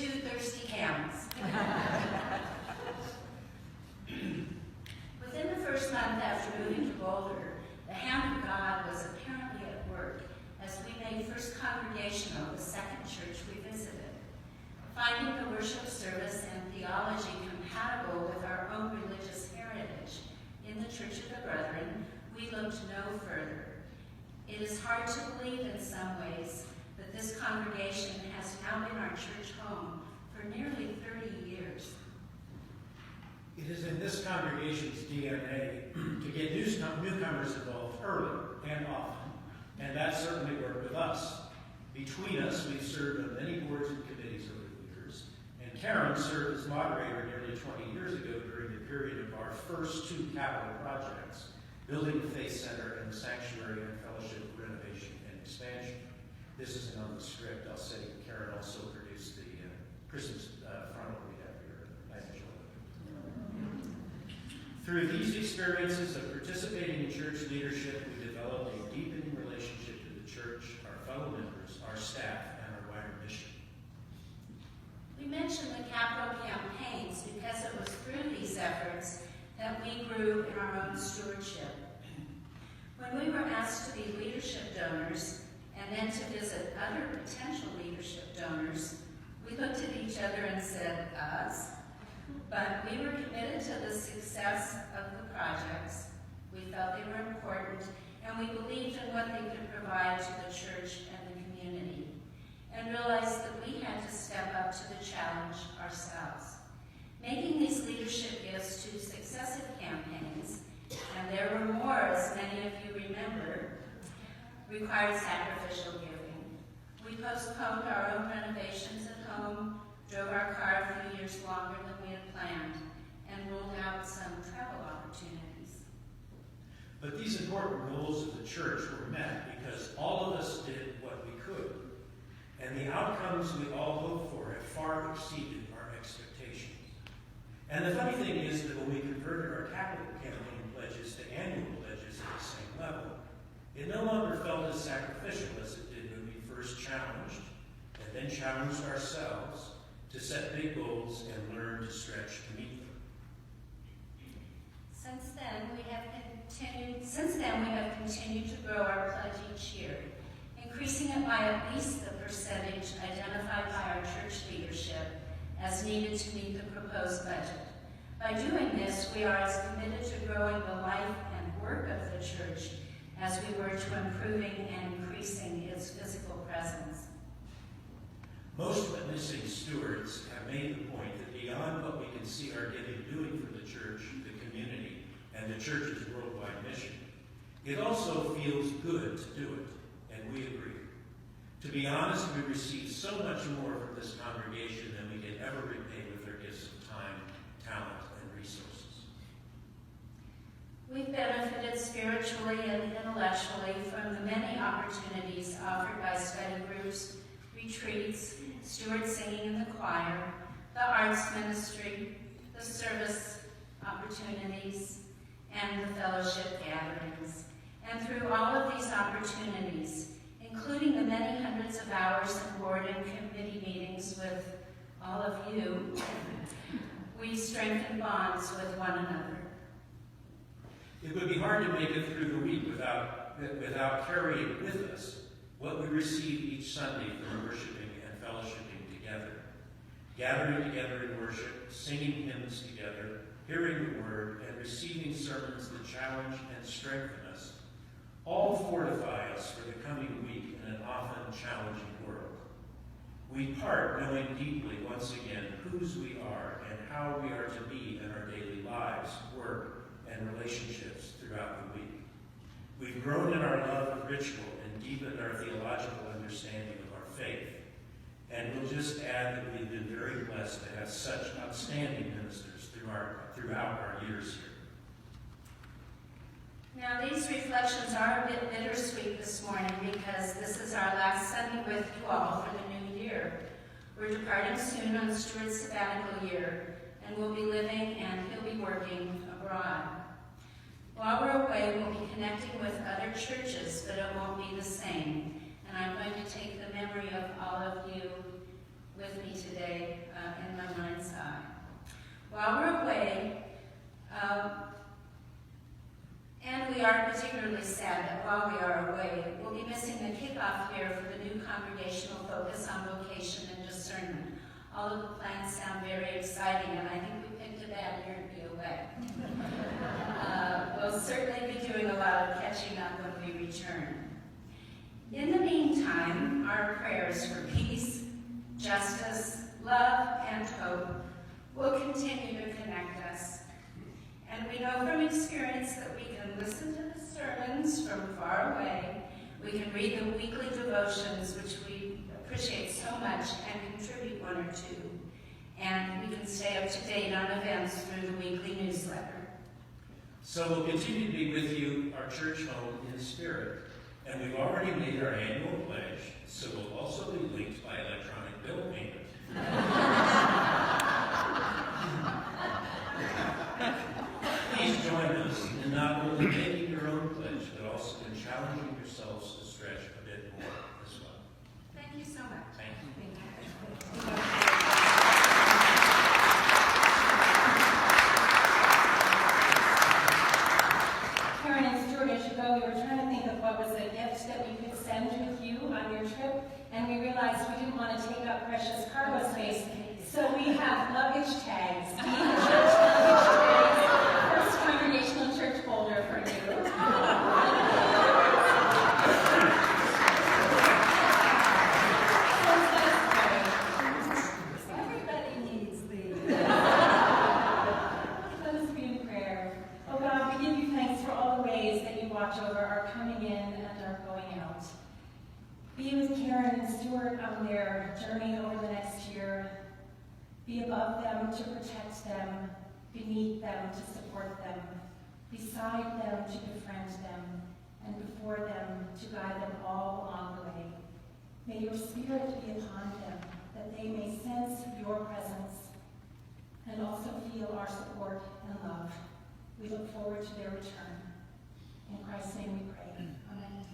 two thirsty Cams. Within the first month after moving to Boulder, the hand of God was apparently at work as we made First Congregational the second church we visited. Finding the worship service and theology compatible with our own religious heritage in the Church of the Brethren, we looked no further. It is hard to believe in some ways that this congregation has now been our church home for nearly 30 years. It is in this congregation's DNA to get newcomers involved early and often, and that certainly worked with us. Between us, we've served on many boards and committees over the years, and Karen served as moderator nearly 20 years ago during the period of our first two capital projects, building the Faith Center and the Sanctuary and Fellowship renovation and expansion. This isn't on the script. I'll say Karen also produced the Christmas frontal we have here. I enjoy it. Through these experiences of participating in church leadership, we developed a deepening relationship to the church, our fellow members, our staff, and our wider mission. We mentioned the capital campaigns because it was through these efforts that we grew in our own stewardship. When we were asked to be leadership donors and then to visit other potential leadership donors, we looked at each other and said, us? But we were committed to the success of the projects. We felt they were important, and we believed in what they could provide to the church and the community, and realized that we had to step up to the challenge ourselves. Making these leadership gifts to successive campaigns, and there were more, as many of you remember, required sacrificial giving. We postponed our own renovations at home, drove our car a few years longer than we had planned, and ruled out some travel opportunities. But these important goals of the church were met because all of us did what we could, and the outcomes we all hoped for have far exceeded our expectations. And the funny thing is that when we converted our capital campaign pledges to annual pledges at the same level, it no longer felt as sacrificial as it did when we first challenged, and then challenged ourselves to set big goals and learn to stretch to meet them. Since then, we have continued to grow our pledge each year, increasing it by at least the percentage identified by our church leadership as needed to meet the proposed budget. By doing this, we are as committed to growing the life and work of the church as we were to improving and increasing its physical presence. Most witnessing stewards have made the point that beyond what we can see our giving doing for the church, the community, and the church's worldwide mission, it also feels good to do it, and we agree. To be honest, we receive so much more from this congregation than we can ever repay with our gifts of time, talent, and resources. We've benefited spiritually and intellectually from the many opportunities offered by study groups, retreats, steward singing in the choir, the arts ministry, the service opportunities, and the fellowship gatherings. And through all of these opportunities, including the many hundreds of hours of board and committee meetings with all of you, we strengthen bonds with one another. It would be hard to make it through the week without carrying with us what we receive each Sunday from worshiping and fellowshipping together. Gathering together in worship, singing hymns together, hearing the word, and receiving sermons that challenge and strengthen us, all fortify us for the coming week in an often challenging world. We part knowing deeply once again whose we are and how we are to be in our daily lives, work, and relationships throughout the week. We've grown in our love of ritual and deepened our theological understanding of our faith. And we'll just add that we've been very blessed to have such outstanding ministers throughout our years here. Now, these reflections are a bit bittersweet this morning because this is our last Sunday with you all for the new year. We're departing soon on Stuart's sabbatical year, and we'll be living and he'll be working abroad. While we're away, we'll be connecting with other churches, but it won't be the same. And I'm going to take the memory of all of you with me today in my mind's eye. While we're away, and we are particularly sad that while we are away, we'll be missing the kickoff here for the new congregational focus on vocation and discernment. All of the plans sound very exciting, and I think we picked a bad year to be away. We'll certainly be doing a lot of catching up when we return. In the meantime, our prayers for peace, justice, love, and hope will continue to connect us. And we know from experience that we can listen to the sermons from far away, we can read the weekly devotions, which we appreciate so much, and contribute one or two. And we can stay up to date on events through the weekly newsletter. So we'll continue to be with you, our church home, in spirit. And we've already made our annual pledge, so we'll also be linked by electronic bill payment. Please join us in not only making your own pledge, but also in challenging yourselves to stretch a bit more as well. Thank you so much. Thank you. Karen and Stuart, as you go, we were trying to think of what was a gift that we could send with you on your trip, and we realized we didn't want to take up precious cargo space, so we have luggage tags. We have church luggage tags, First Congregational Church folder for you. Everybody needs these. Let us be in prayer. Oh God, we give you thanks for all the ways that you watch over our coming in and our going out. Be with Karen and Stuart on their journey over the next year. Be above them to protect them, beneath them to support them, beside them to befriend them, and before them to guide them all along the way. May your Spirit be upon them, that they may sense your presence and also feel our support and love. We look forward to their return. In Christ's name we pray. Amen.